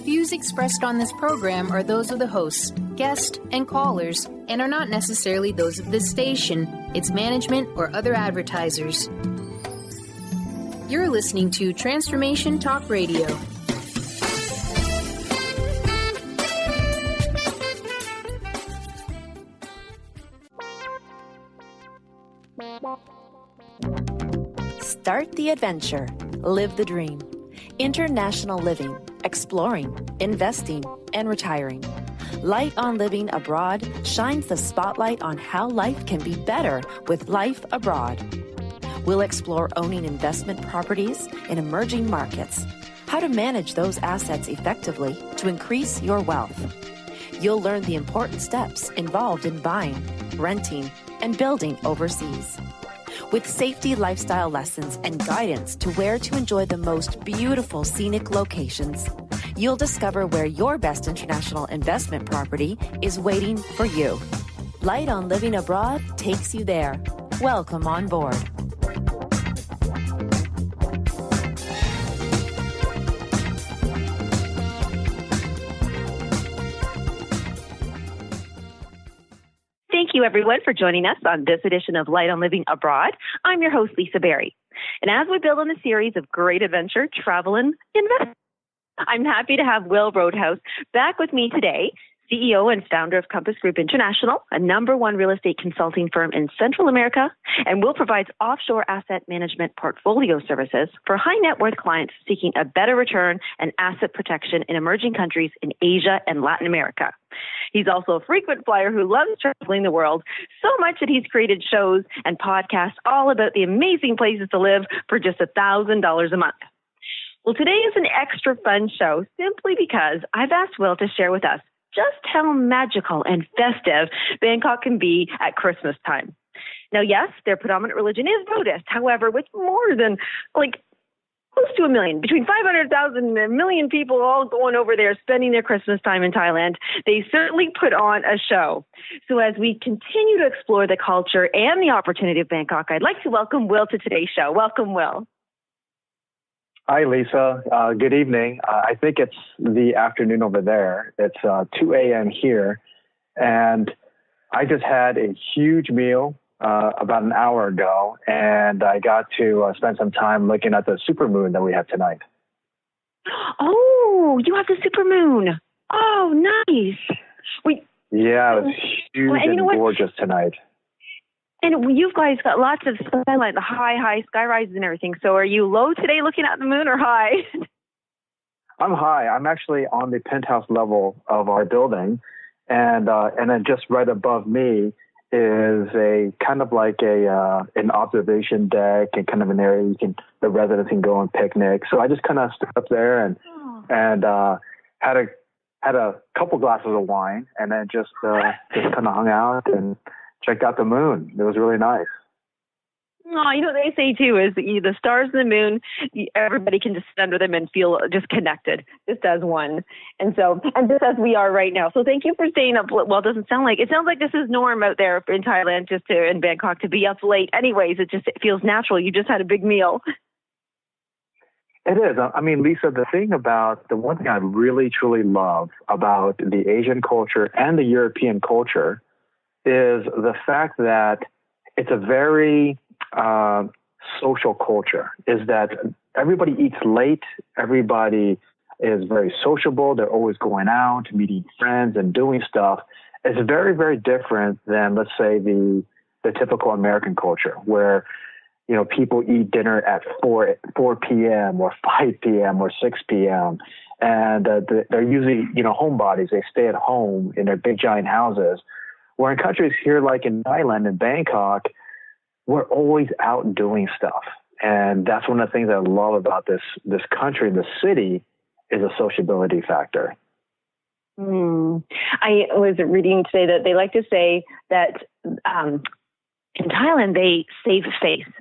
views expressed on this program are those of the hosts, guests, and callers, and are not necessarily those of this station, its management, or other advertisers. You're listening to Transformation Talk Radio. Start the adventure. Live the dream. International living, exploring, investing, and retiring. Light on Living Abroad shines the spotlight on how life can be better with life abroad. We'll explore owning investment properties in emerging markets, how to manage those assets effectively to increase your wealth. You'll learn the important steps involved in buying, renting, and building overseas. With safety lifestyle lessons and guidance to where to enjoy the most beautiful scenic locations, you'll discover where your best international investment property is waiting for you. Light on Living Abroad takes you there. Welcome on board. Thank you, everyone, for joining us on this edition of Light on Living Abroad. I'm your host, Lisa Berry. And as we build on a series of great adventure, travel, and investment, I'm happy to have Will Roadhouse back with me today, CEO and founder of Compass Group International, a #1 real estate consulting firm in Central America, and Will provides offshore asset management portfolio services for high net worth clients seeking a better return and asset protection in emerging countries in Asia and Latin America. He's also a frequent flyer who loves traveling the world so much that he's created shows and podcasts all about the amazing places to live for just $1,000 a month. Well, today is an extra fun show simply because I've asked Will to share with us just how magical and festive Bangkok can be at Christmas time. Now, yes, their predominant religion is Buddhist. However, with more than close to 1 million, between 500,000 and 1 million people all going over there spending their Christmas time in Thailand, they certainly put on a show. So as we continue to explore the culture and the opportunity of Bangkok, I'd like to welcome Will to today's show. Welcome, Will. Hi, Lisa. Good evening. I think it's the afternoon over there. It's 2 a.m. here. And I just had a huge meal about an hour ago, and I got to spend some time looking at the supermoon that we have tonight. Oh, you have the supermoon. Oh, nice. Yeah, it was huge and gorgeous tonight. And you guys got lots of skyline, the high sky rises and everything. So are you low today looking at the moon or high? I'm high. I'm actually on the penthouse level of our building. And then just right above me is a kind of like an observation deck and kind of an area the residents can go and picnic. So I just kind of stood up there and had a couple glasses of wine and then just kind of hung out and checked out the moon. It was really nice. Oh, you know what they say too is the stars and the moon, everybody can just sit under them and feel just connected, just as one. And just as we are right now. So thank you for staying up. Well, it sounds like this is norm out there in Thailand, in Bangkok, to be up late. Anyways, it feels natural. You just had a big meal. It is. I mean, Lisa, the one thing I really, truly love about the Asian culture and the European culture is the fact that it's a very social culture, is that everybody eats late, everybody is very sociable, they're always going out, meeting friends and doing stuff. It's very, very different than, let's say, the typical American culture where, people eat dinner at 4 p.m. or 5 p.m. or 6 p.m. And they're usually, homebodies. They stay at home in their big, giant houses. Where in countries here, like in Thailand and Bangkok, we're always out doing stuff. And that's one of the things I love about this country, the city, is a sociability factor. I was reading today that they like to say that in Thailand, they save face.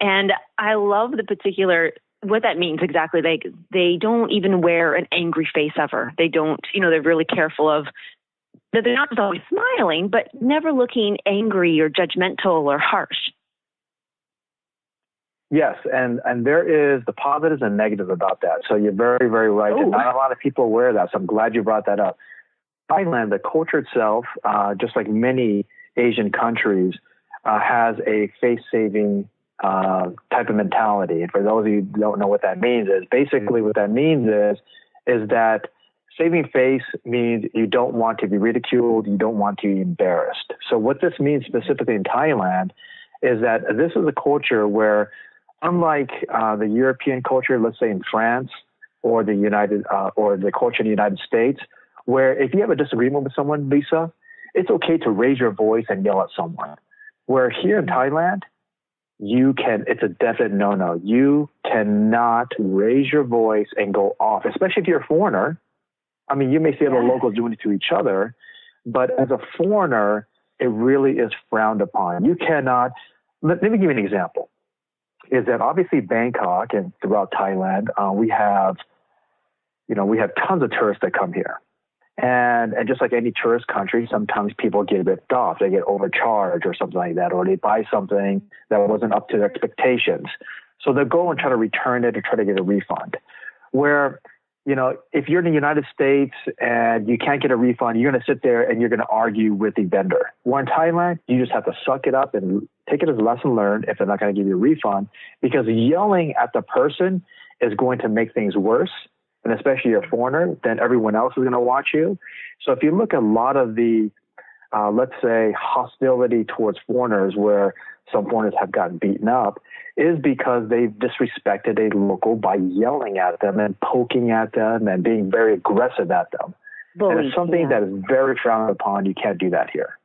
And I love the particular, what that means exactly. They don't even wear an angry face ever. They don't, they're really careful of that. They're not just always smiling, but never looking angry or judgmental or harsh. Yes, and there is the positives and negatives about that. So you're very, very right. And not a lot of people are aware of that, so I'm glad you brought that up. Thailand, the culture itself, just like many Asian countries, has a face-saving type of mentality. And for those of you who don't know what that means, is basically what that means is that saving face means you don't want to be ridiculed, you don't want to be embarrassed. So what this means specifically in Thailand is that this is a culture where, unlike the European culture, let's say in France or the culture in the United States, where if you have a disagreement with someone, Lisa, it's okay to raise your voice and yell at someone. Where here in Thailand, it's a definite no-no. You cannot raise your voice and go off, especially if you're a foreigner. I mean, you may see other locals doing it to each other, but as a foreigner, it really is frowned upon. You cannot. Let me give you an example. Is that obviously Bangkok and throughout Thailand, we have tons of tourists that come here. And just like any tourist country, sometimes people get ripped off. They get overcharged or something like that, or they buy something that wasn't up to their expectations. So they'll go and try to return it or try to get a refund. Where, if you're in the United States and you can't get a refund, you're going to sit there and you're going to argue with the vendor. Where in Thailand, you just have to suck it up and take it as a lesson learned if they're not going to give you a refund, because yelling at the person is going to make things worse. And especially you're a foreigner, then everyone else is going to watch you. So if you look at a lot of the, let's say, hostility towards foreigners, where some foreigners have gotten beaten up, is because they've disrespected a local by yelling at them and poking at them and being very aggressive at them. And it's something that is very frowned upon. You can't do that here.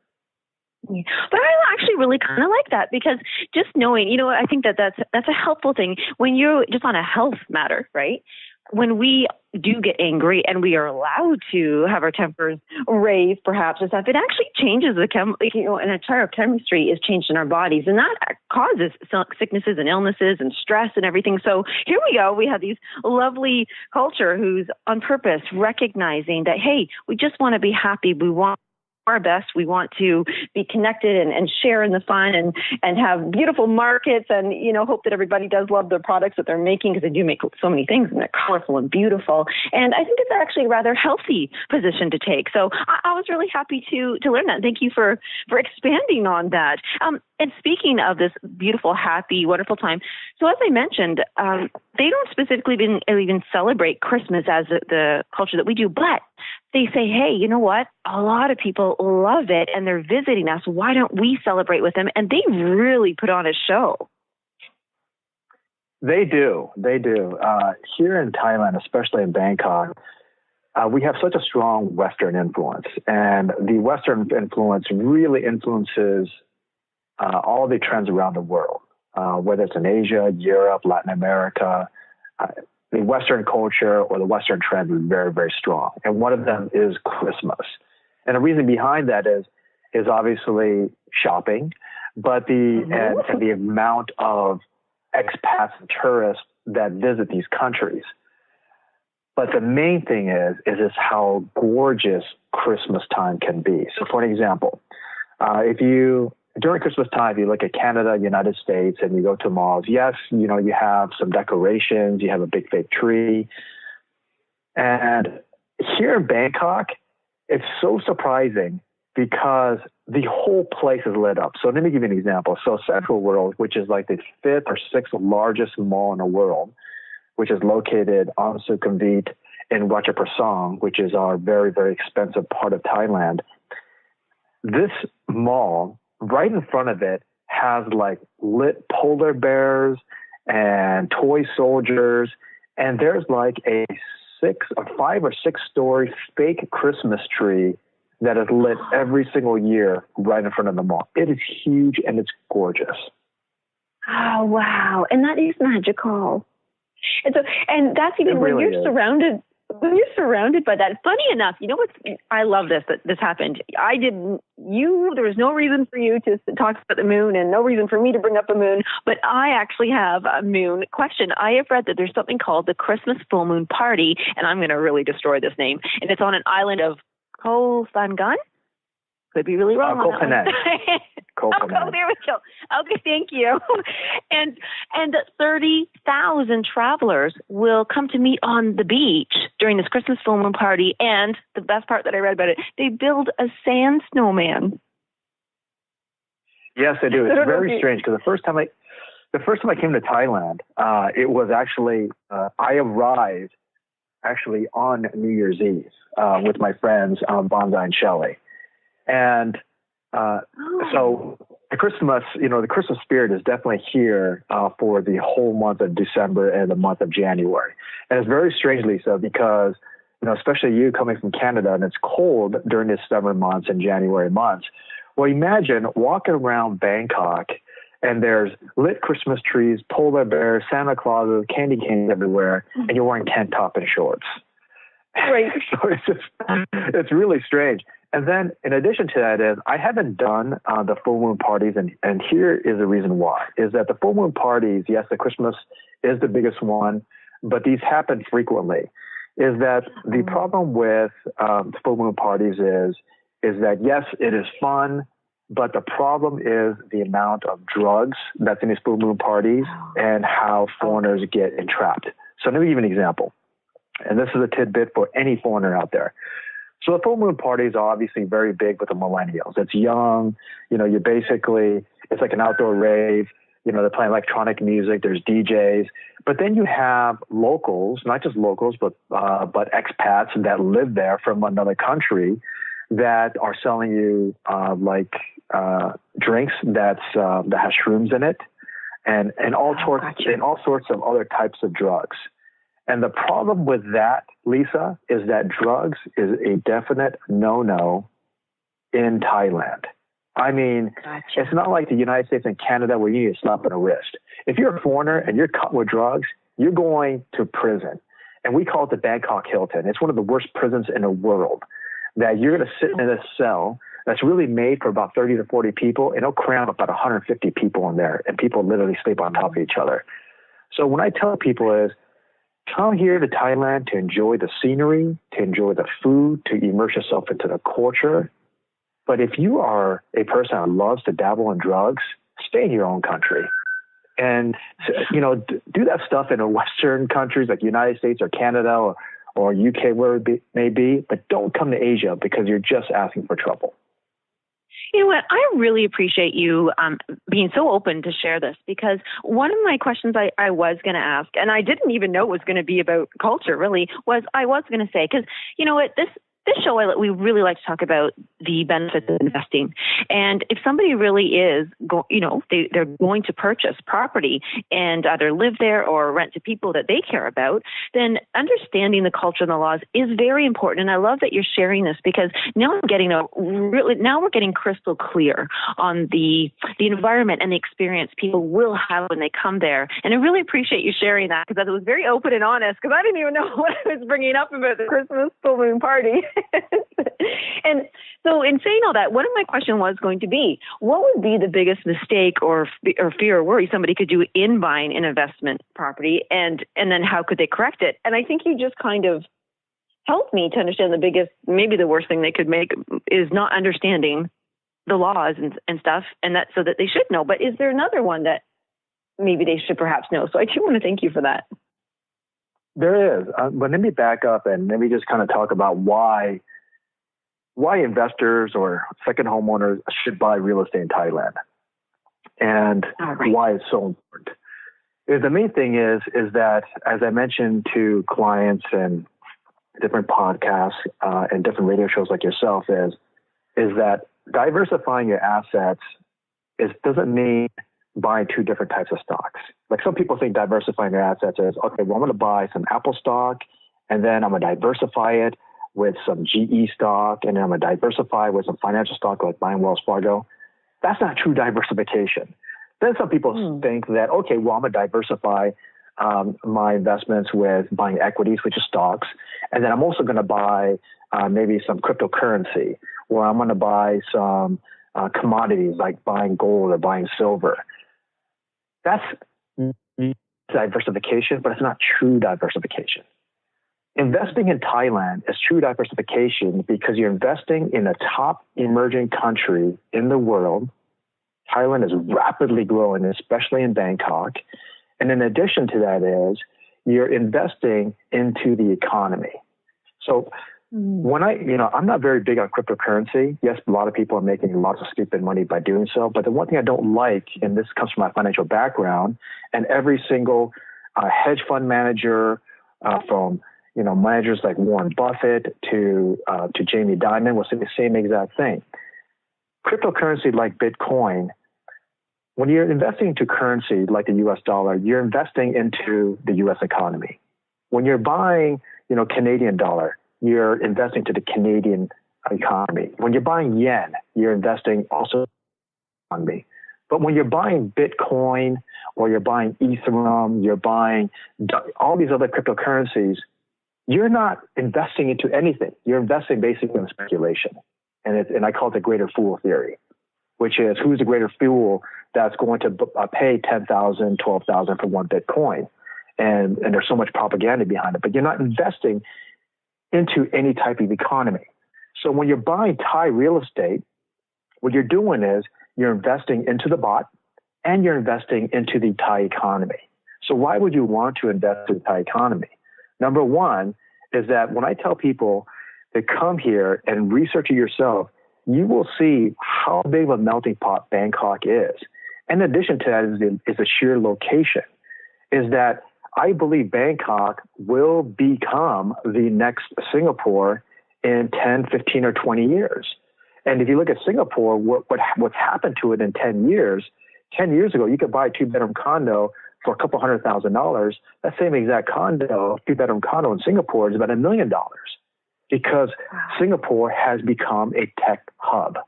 Yeah. But I actually really kind of like that, because just knowing, I think that's a helpful thing when you're just on a health matter, right? When we do get angry and we are allowed to have our tempers raised, perhaps, and stuff, it actually changes an entire chemistry is changed in our bodies, and that causes sicknesses and illnesses and stress and everything. So here we go. We have these lovely culture who's on purpose recognizing that, hey, we just want to be happy. We want our best. We want to be connected and share in the fun and have beautiful markets and, hope that everybody does love their products that they're making, because they do make so many things and they're colorful and beautiful. And I think it's actually a rather healthy position to take. So I was really happy to learn that. Thank you for expanding on that. And speaking of this beautiful, happy, wonderful time, so as I mentioned, they don't specifically even celebrate Christmas as the culture that we do, but they say, hey, you know what? A lot of people love it and they're visiting us. Why don't we celebrate with them? And they really put on a show. They do. Here in Thailand, especially in Bangkok, we have such a strong Western influence. And the Western influence really influences all the trends around the world, whether it's in Asia, Europe, Latin America. The Western culture or the Western trend is very, very strong. And one of them is Christmas. And the reason behind that is obviously shopping, but and the amount of expats and tourists that visit these countries. But the main thing is how gorgeous Christmas time can be. So for an example, during Christmas time, if you look at Canada, United States, and you go to malls, yes, you have some decorations, you have a big fake tree. And here in Bangkok, it's so surprising because the whole place is lit up. So let me give you an example. So Central World, which is like the 5th or 6th largest mall in the world, which is located on Sukhumvit in Ratchaprasong, which is our very, very expensive part of Thailand. This mall, right in front of it, has like lit polar bears and toy soldiers, and there's like a 5 or 6 story fake Christmas tree that is lit every single year right in front of the mall. It is huge and it's gorgeous. Oh wow! And that is magical. And that's even when you're surrounded. When you're surrounded by that, funny enough, you know what? I love this, that this happened. There was no reason for you to talk about the moon and no reason for me to bring up the moon, but I actually have a moon question. I have read that there's something called the Christmas Full Moon Party, and I'm going to really destroy this name, and it's on an island of Koh Phangan. Could be really wrong. Koh Phangan. Oh, there we go. Okay, thank you. And 30,000 travelers will come to meet on the beach during this Christmas full moon party. And the best part that I read about it, they build a sand snowman. Yes, they do. It's very strange because the first time I came to Thailand, it was actually I arrived actually on New Year's Eve with my friends Bonda and Shelley, and so the Christmas spirit is definitely here for the whole month of December and the month of January, and it's very strange, Lisa, because especially you coming from Canada and it's cold during the summer months and January months. Well, imagine walking around Bangkok and there's lit Christmas trees, polar bears, Santa Clauses, candy canes everywhere, and you're wearing tank top and shorts. Right. So it's really strange. And then in addition to that is I haven't done the full moon parties, and here is the reason why, is that the full moon parties, yes, the Christmas is the biggest one, but these happen frequently. Is that the problem with full moon parties is that, yes, it is fun, but the problem is the amount of drugs that's in these full moon parties and how foreigners get entrapped. So let me give you an example. And this is a tidbit for any foreigner out there. So the full moon parties are obviously very big with the millennials. It's young, it's like an outdoor rave. They're playing electronic music. There's DJs. But then you have locals, not just locals, but expats that live there from another country that are selling you drinks that has shrooms in it, and all sorts of other types of drugs. And the problem with that, Lisa, is that drugs is a definite no-no in Thailand. I mean, It's not like the United States and Canada where you need a slap on the wrist. If you're a foreigner and you're caught with drugs, you're going to prison. And we call it the Bangkok Hilton. It's one of the worst prisons in the world, that you're going to sit in a cell that's really made for about 30 to 40 people, and it'll cram about 150 people in there, and people literally sleep on top of each other. So when I tell people is, come here to Thailand to enjoy the scenery, to enjoy the food, to immerse yourself into the culture. But if you are a person that loves to dabble in drugs, stay in your own country. And, do that stuff in Western countries like United States or Canada or UK, where it may be, but don't come to Asia because you're just asking for trouble. You know what? I really appreciate you being so open to share this, because one of my questions I was going to ask, and I didn't even know it was going to be about culture, really, was I was going to say, because you know what, this show, we really like to talk about the benefits of investing. And if somebody really is, they're going to purchase property and either live there or rent to people that they care about, then understanding the culture and the laws is very important. And I love that you're sharing this, because now we're getting crystal clear on the environment and the experience people will have when they come there. And I really appreciate you sharing that, because I was very open and honest, because I didn't even know what I was bringing up about the Christmas full moon party. And so in saying all that, one of my questions was going to be, what would be the biggest mistake or fear or worry somebody could do in buying an investment property, and then how could they correct it? And I think you just kind of helped me to understand maybe the worst thing they could make is not understanding the laws and stuff, and that so that they should know. But is there another one that maybe they should perhaps know? So I do want to thank you for that. There is, but let me back up and let me just kind of talk about why investors or second homeowners should buy real estate in Thailand, and why it's so important. The main thing is that, as I mentioned to clients and different podcasts and different radio shows like yourself, is that diversifying your assets doesn't mean buying two different types of stocks. Like some people think diversifying their assets is, okay, well, I'm going to buy some Apple stock, and then I'm going to diversify it with some GE stock, and then I'm going to diversify with some financial stock like buying Wells Fargo. That's not true diversification. Then some people think that, okay, well, I'm going to diversify my investments with buying equities, which is stocks, and then I'm also going to buy maybe some cryptocurrency, or I'm going to buy some commodities like buying gold or buying silver. That's diversification, but it's not true diversification. investing in Thailand is true diversification because you're investing in a top emerging country in the world. Thailand is rapidly growing, especially in Bangkok. And in addition to that is you're investing into the economy. So when I'm not very big on cryptocurrency. Yes, a lot of people are making lots of stupid money by doing so. But the one thing I don't like, and this comes from my financial background, and every single hedge fund manager from managers like Warren Buffett to Jamie Dimon will say the same exact thing. Cryptocurrency like Bitcoin, when you're investing into currency like the US dollar, you're investing into the US economy. When you're buying, Canadian dollar, you're investing to the Canadian economy. When you're buying yen, you're investing also in the economy. But when you're buying Bitcoin or you're buying Ethereum, you're buying all these other cryptocurrencies, you're not investing into anything. You're investing basically in speculation. And I call it the greater fool theory, which is who's the greater fool that's going to pay $10,000, $12,000 for one Bitcoin. And there's so much propaganda behind it, but you're not investing into any type of economy. So when you're buying Thai real estate, what you're doing is you're investing into the baht and you're investing into the Thai economy. So why would you want to invest in the Thai economy? Number one is that when I tell people to come here and research it yourself, you will see how big of a melting pot Bangkok is. In addition to that is the sheer location, is that I believe Bangkok will become the next Singapore in 10, 15, or 20 years. And if you look at Singapore, what's happened to it in 10 years, 10 years ago, you could buy a two-bedroom condo for a couple $100,000. That same exact condo, two-bedroom condo in Singapore is about $1 million because Singapore has become a tech hub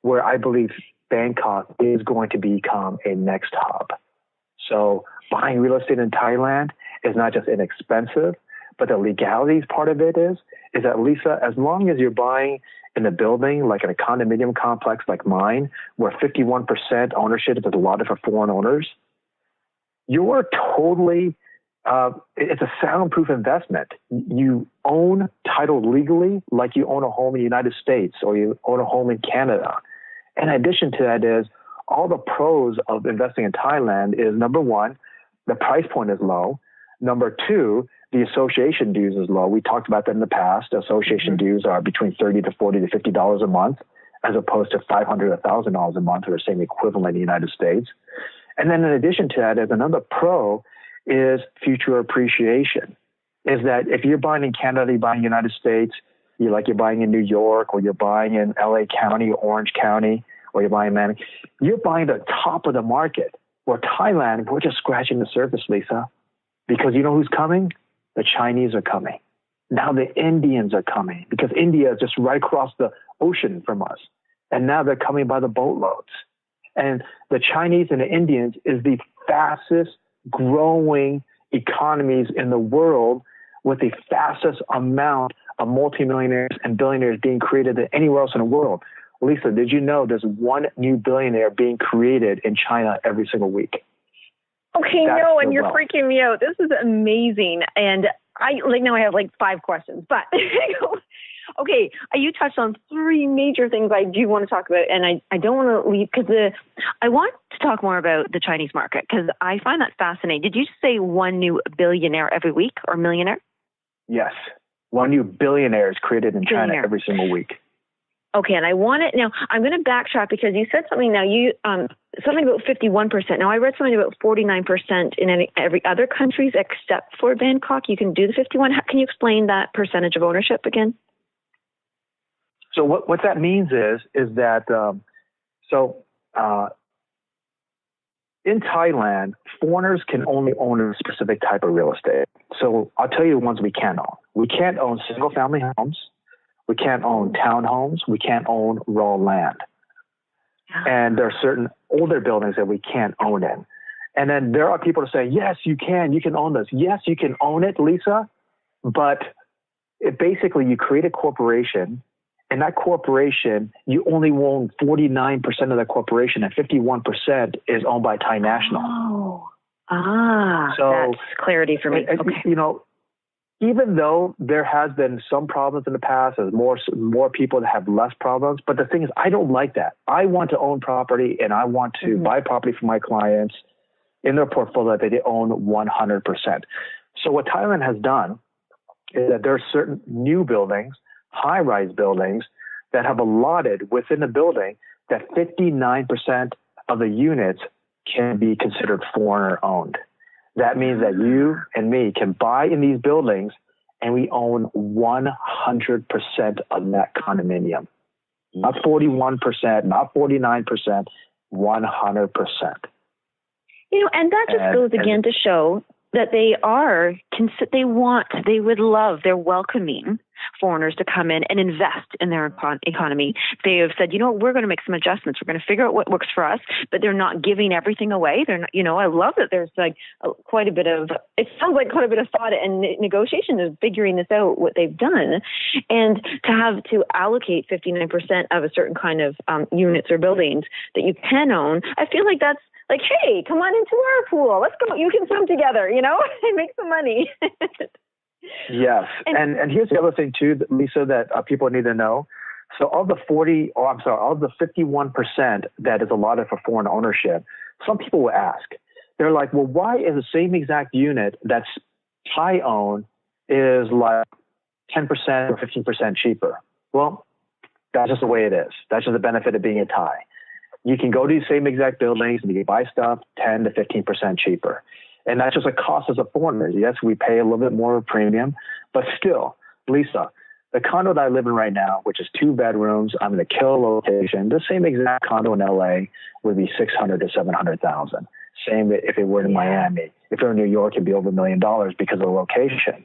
where I believe Bangkok is going to become a next hub. So buying real estate in Thailand is not just inexpensive, but the legalities part of it is that, Lisa, as long as you're buying in a building like in a condominium complex like mine, where 51% ownership is allotted for foreign owners, you're totally, it's a soundproof investment. You own title legally like you own a home in the United States or you own a home in Canada. In addition to that is all the pros of investing in Thailand is, number one, the price point is low. Number two, the association dues is low. We talked about that in the past. Association dues are between $30 to $40 to $50 a month, as opposed to $500 to $1,000 a month, or the same equivalent in the United States. And then in addition to that, is another pro is future appreciation. Is that if you're buying in Canada, you're buying in the United States, you're buying in New York, or you're buying in LA County, or Orange County, or you're buying Manning, you're buying the top of the market. Where Thailand, we're just scratching the surface, Lisa, because you know who's coming? The Chinese are coming. Now the Indians are coming because India is just right across the ocean from us. And now they're coming by the boatloads. And the Chinese and the Indians is the fastest growing economies in the world, with the fastest amount of multimillionaires and billionaires being created than anywhere else in the world. Lisa, did you know there's one new billionaire being created in China every single week? Okay, no, and you're freaking me out. This is amazing. And now I have 5 questions, but okay, you touched on 3 major things I do want to talk about, and I don't want to leave because I want to talk more about the Chinese market because I find that fascinating. Did you say one new billionaire every week or millionaire? Yes, one new billionaire is created in China every single week. Okay, and I want it now. I'm going to backtrack because you said something now. Something about 51%. Now I read something about 49% in every other countries except for Bangkok. You can do the 51. Can you explain that percentage of ownership again? So what that means is that in Thailand, foreigners can only own a specific type of real estate. So I'll tell you the ones we can't own. We can't own single-family homes. We can't own townhomes. We can't own raw land. And there are certain older buildings that we can't own in. And then there are people that say, yes, you can own this. Yes, you can own it, Lisa. But basically you create a corporation, and that corporation, you only own 49% of the corporation, and 51% is owned by Thai National. So that's clarity for me. Okay. even though there has been some problems in the past, there's more people that have less problems. But the thing is, I don't like that. I want to own property, and I want to buy property for my clients in their portfolio that they own 100%. So what Thailand has done is that there are certain new buildings, high-rise buildings, that have allotted within the building that 59% of the units can be considered foreigner-owned. That means that you and me can buy in these buildings, and we own 100% of that condominium. Not 41%, not 49%, 100%. And that just goes again to show that they're welcoming foreigners to come in and invest in their economy. They have said, we're going to make some adjustments. We're going to figure out what works for us, but they're not giving everything away. They're not, I love that there's it sounds like quite a bit of thought and negotiation of figuring this out, what they've done. And to have to allocate 59% of a certain kind of units or buildings that you can own, I feel like that's like, hey, come on into our pool. Let's go. You can swim together, and make some money. Yes. And here's the other thing, too, Lisa, that people need to know. So of the 51% that is allotted for foreign ownership, some people will ask, they're like, well, why is the same exact unit that's Thai owned is like 10% or 15% cheaper? Well, that's just the way it is. That's just the benefit of being a Thai. You can go to these same exact buildings and you can buy stuff 10 to 15% cheaper. And that's just a cost as a foreigner. Yes, we pay a little bit more premium, but still, Lisa, the condo that I live in right now, which is 2 bedrooms, I'm in a killer location. The same exact condo in LA would be $600,000 to $700,000. Same if it were in Miami. If it were in New York, it'd be over $1 million because of the location.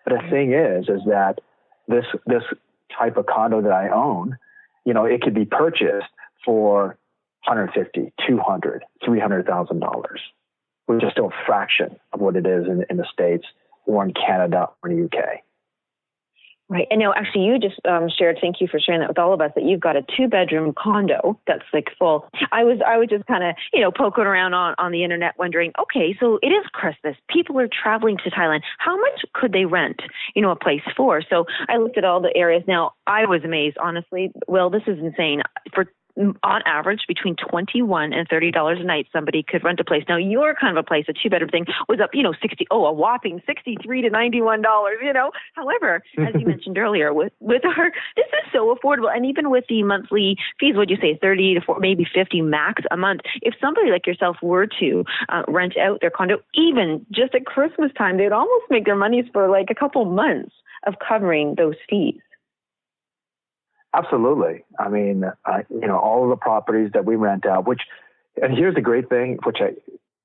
But the thing is that this type of condo that I own, it could be purchased for $150,000, $200,000, $300,000, which is still a fraction of what it is in the States or in Canada or in the UK. Right. And now, actually, you just shared, thank you for sharing that with all of us, that you've got a 2-bedroom condo that's like full. I was just kind of, poking around on the internet wondering, okay, so it is Christmas. People are traveling to Thailand. How much could they rent, a place for? So I looked at all the areas. Now, I was amazed, honestly. Well, this is insane. On average, between $21 and $30 a night, somebody could rent a place. Now, your kind of a place, a 2-bedroom thing, was up, a whopping $63 to $91, However, as you mentioned earlier, with our, this is so affordable. And even with the monthly fees, what'd you say, 30 to 40, maybe 50 max a month. If somebody like yourself were to rent out their condo, even just at Christmas time, they'd almost make their monies for like a couple months of covering those fees. Absolutely. I mean, all of the properties that we rent out, and here's the great thing,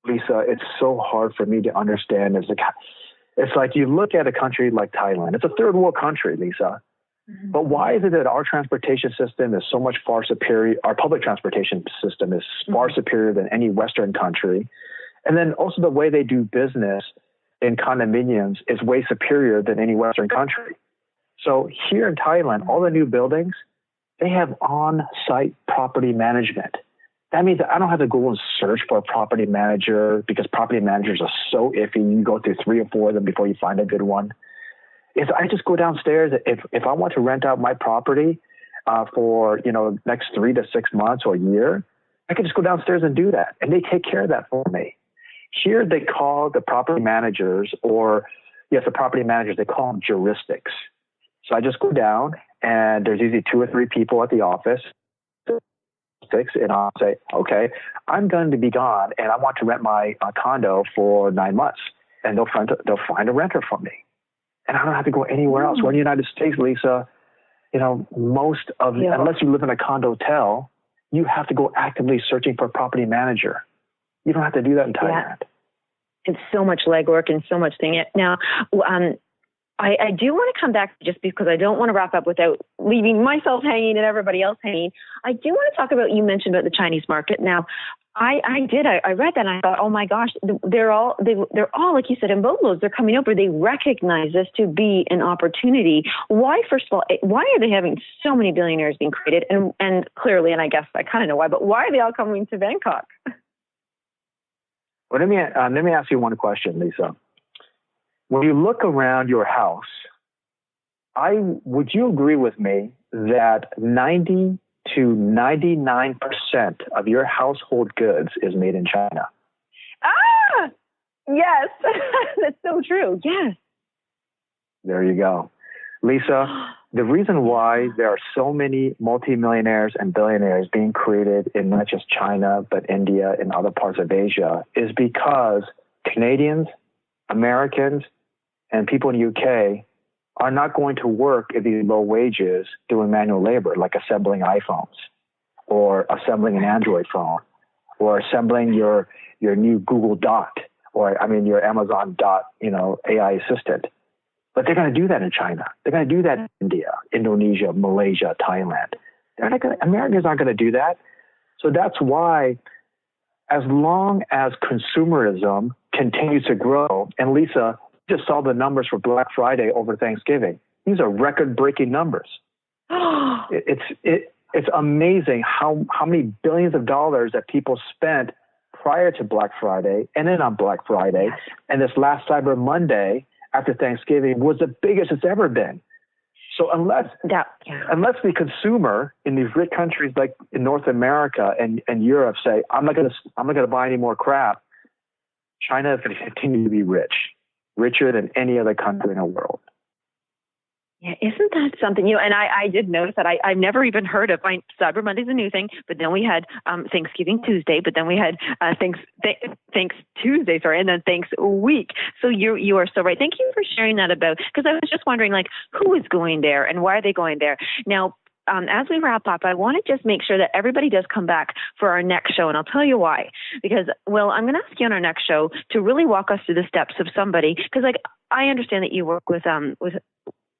Lisa, it's so hard for me to understand. It's like you look at a country like Thailand. It's a third world country, Lisa. Mm-hmm. But why is it that our transportation system is so much far superior? Our public transportation system is far superior than any Western country. And then also the way they do business in condominiums is way superior than any Western country. So here in Thailand, all the new buildings, they have on-site property management. That means that I don't have to go and search for a property manager because property managers are so iffy. You go through 3 or 4 of them before you find a good one. I just go downstairs. If I want to rent out my property for next 3 to 6 months or a year, I can just go downstairs and do that, and they take care of that for me. Here they call the property managers, the property managers, they call them juristics. So I just go down, and there's usually 2 or 3 people at the office, and I'll say, okay, I'm going to be gone, and I want to rent my condo for 9 months, and they'll find a renter for me, and I don't have to go anywhere else. We're in the United States, Lisa. Unless you live in a condotel, you have to go actively searching for a property manager. You don't have to do that in Thailand. Yeah. It's so much legwork and so much thing. Now, I do want to come back just because I don't want to wrap up without leaving myself hanging and everybody else hanging. I do want to talk about, you mentioned about the Chinese market. Now, I read that and I thought, oh my gosh, they're all, like you said, in boatloads. They're coming over. They recognize this to be an opportunity. Why, first of all, why are they having so many billionaires being created? And clearly, and I guess I kind of know why, but why are they all coming to Bangkok? Well, let me ask you one question, Lisa. when you look around your house, would you agree with me that 90 to 99% of your household goods is made in China? Ah, yes, that's so true. Yes. There you go. Lisa, the reason why there are so many multimillionaires and billionaires being created in not just China, but India and other parts of Asia is because Canadians, Americans, and people in the UK are not going to work at these low wages doing manual labor, like assembling iPhones or assembling an Android phone or assembling your new Google Dot or, your Amazon Dot, AI assistant. But they're going to do that in China. They're going to do that in India, Indonesia, Malaysia, Thailand. Americans aren't going to do that. So that's why, as long as consumerism continues to grow, and Lisa, just saw the numbers for Black Friday over Thanksgiving. These are record-breaking numbers. It's amazing how many billions of dollars that people spent prior to Black Friday and then on Black Friday. Yes. And this last Cyber Monday after Thanksgiving was the biggest it's ever been. So unless the consumer in these rich countries like in North America and Europe say, I'm not going to buy any more crap, China is going to continue to be richer than any other country in the world. Yeah, isn't that something? And I did notice that I've never even heard of. Cyber Monday's a new thing, but then we had Thanksgiving Tuesday, but then we had Thanks Tuesday, and then Thanks Week. So you are so right. Thank you for sharing that because I was just wondering, who is going there and why are they going there? Now, as we wrap up, I want to just make sure that everybody does come back for our next show, and I'll tell you why. Because, I'm going to ask you on our next show to really walk us through the steps of somebody, because I understand that you work with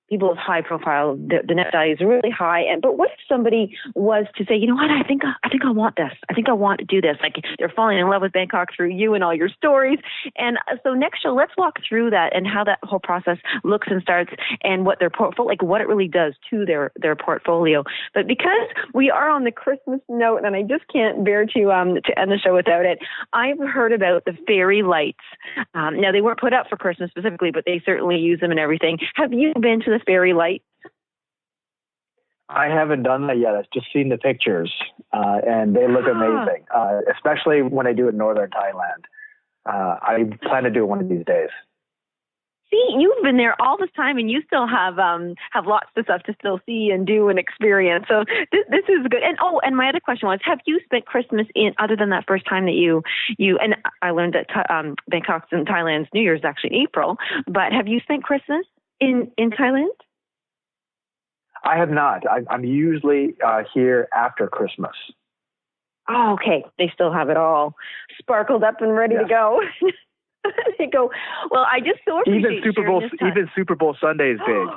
people of high profile, the net value is really high. But what if somebody was to say, you know what, I think I want this. I think I want to do this. Like they're falling in love with Bangkok through you and all your stories. And so next show, let's walk through that and how that whole process looks and starts and what their portfolio, what it really does to their portfolio. But because we are on the Christmas note, and I just can't bear to end the show without it, I've heard about the fairy lights. Now they weren't put up for Christmas specifically, but they certainly use them and everything. Have you been to the fairy lights? I haven't done that yet. I've just seen the pictures, and they look amazing, especially when I do it in northern Thailand. I plan to do it one of these days. See, you've been there all this time, and you still have lots of stuff to still see and do and experience. So this is good. And my other question was, have you spent Christmas other than that first time that you and I learned that Bangkok's and Thailand's New Year's is actually April, but have you spent Christmas in Thailand? I have not. I'm usually here after Christmas. Oh, okay. They still have it all sparkled up and ready to go. They go. Well, I just so appreciate even Super Bowl Sunday is big.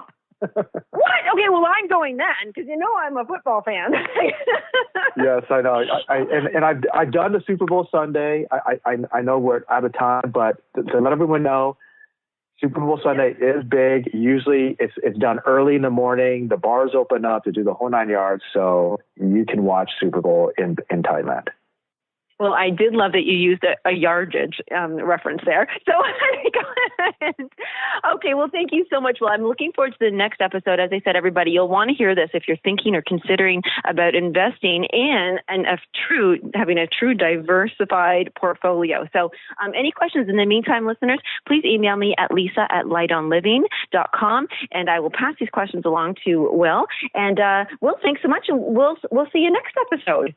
What? Okay, well, I'm going then because I'm a football fan. Yes, I know. I've done the Super Bowl Sunday. I know we're out of time, but to let everyone know, Super Bowl Sunday is big. Usually it's done early in the morning. The bars open up to do the whole 9 yards, so you can watch Super Bowl in Thailand. Well, I did love that you used a yardage reference there. So, go ahead. Okay, well, thank you so much. Well, I'm looking forward to the next episode. As I said, everybody, you'll want to hear this if you're thinking or considering about investing in having a true diversified portfolio. So any questions in the meantime, listeners, please email me at lisa@lightonliving.com, and I will pass these questions along to Will. And Will, thanks so much. And we'll see you next episode.